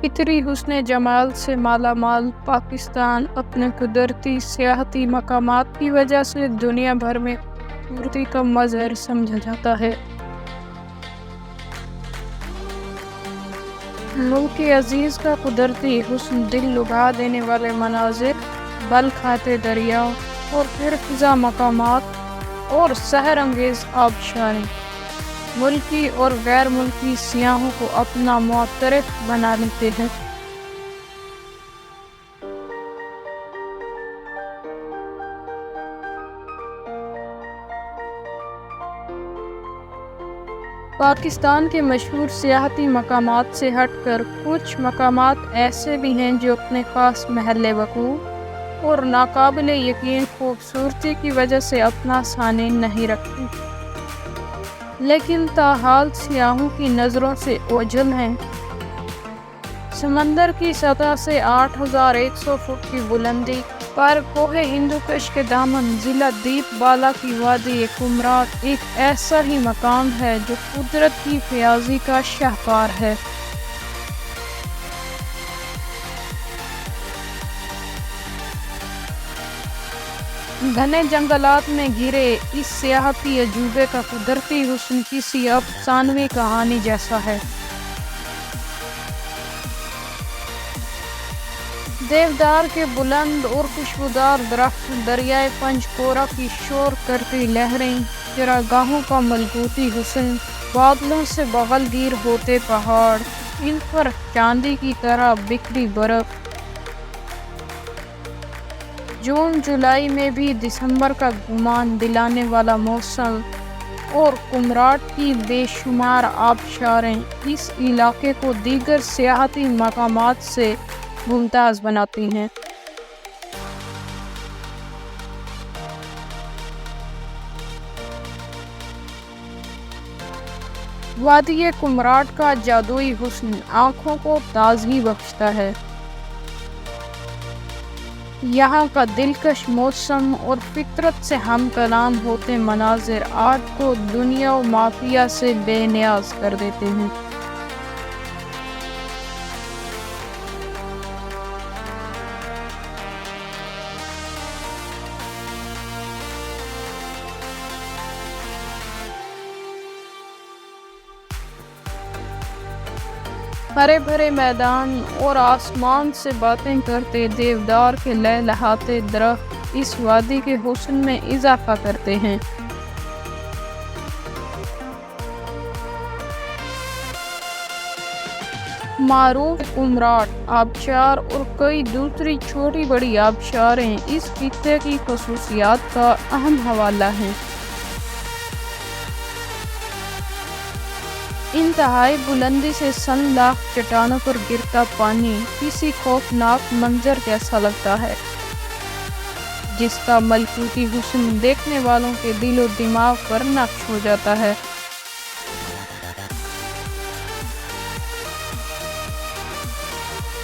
فطری حسن جمال سے مالا مال پاکستان اپنے قدرتی سیاحتی مقامات کی وجہ سے دنیا بھر میں خوبصورتی کا مظہر سمجھا جاتا ہے۔ ملک عزیز کا قدرتی حسن دل لبھا دینے والے مناظر، بل کھاتے دریاؤں اور پرفضا مقامات اور سحر انگیز آبشاریں ملکی اور غیر ملکی سیاحوں کو اپنا معترف بنا لیتے ہیں۔ پاکستان کے مشہور سیاحتی مقامات سے ہٹ کر کچھ مقامات ایسے بھی ہیں جو اپنے خاص محل وقوع اور ناقابل یقین خوبصورتی کی وجہ سے اپنا ثانی نہیں رکھتے، لیکن تاحال سیاحوں کی نظروں سے اوجھل ہیں۔ سمندر کی سطح سے 8100 فٹ کی بلندی پر کوہ ہندوکش کے دامن ضلع دیپ بالا کی وادی کمراٹ ایک ایسا ہی مقام ہے جو قدرت کی فیاضی کا شاہکار ہے۔ گھنے جنگلات میں گھرے اس سیاحتی عجوبے کا قدرتی حسن کسی افسانوی کہانی جیسا ہے۔ دیودار کے بلند اور خوشبودار درخت، دریائے پنچکورا کی شور کرتی لہریں، چراگاہوں کا ملکوتی حسن، بادلوں سے بغل گیر ہوتے پہاڑ، ان پر چاندی کی طرح بکھری برف، جون جولائی میں بھی دسمبر کا گمان دلانے والا موسم، اور کمراٹ کی بے شمار آبشاریں اس علاقے کو دیگر سیاحتی مقامات سے ممتاز بناتی ہیں۔ وادی کمراٹ کا جادوئی حسن آنکھوں کو تازگی بخشتا ہے۔ یہاں کا دلکش موسم اور فطرت سے ہم کلام ہوتے مناظر آپ کو دنیا و مافیہ سے بے نیاز کر دیتے ہیں۔ ہرے بھرے میدان اور آسمان سے باتیں کرتے دیودار کے لہلہاتے درخت اس وادی کے حسن میں اضافہ کرتے ہیں۔ معروف کمراٹ آبشار اور کئی دوسری چھوٹی بڑی آبشاریں اس خطے کی خصوصیات کا اہم حوالہ ہیں۔ انتہائی بلندی سے سنلاخ چٹانوں پر گرتا پانی کسی خوفناک منظر جیسا لگتا ہے، جس کا ملکوتی حسن دیکھنے والوں کے دل و دماغ پر نقش ہو جاتا ہے۔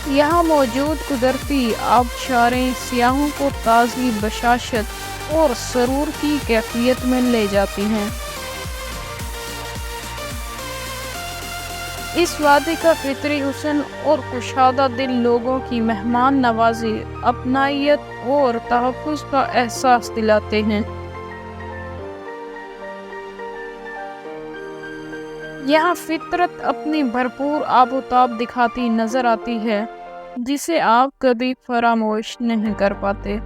یہاں موجود قدرتی آبشاریں سیاحوں کو تازگی، بشاشت اور سرور کی کیفیت میں لے جاتی ہیں۔ اس وادی کا فطری حسن اور کشادہ دل لوگوں کی مہمان نوازی، اپنائیت اور تحفظ کا احساس دلاتے ہیں۔ یہاں فطرت اپنی بھرپور آب و تاب دکھاتی نظر آتی ہے، جسے آپ کبھی فراموش نہیں کر پاتے۔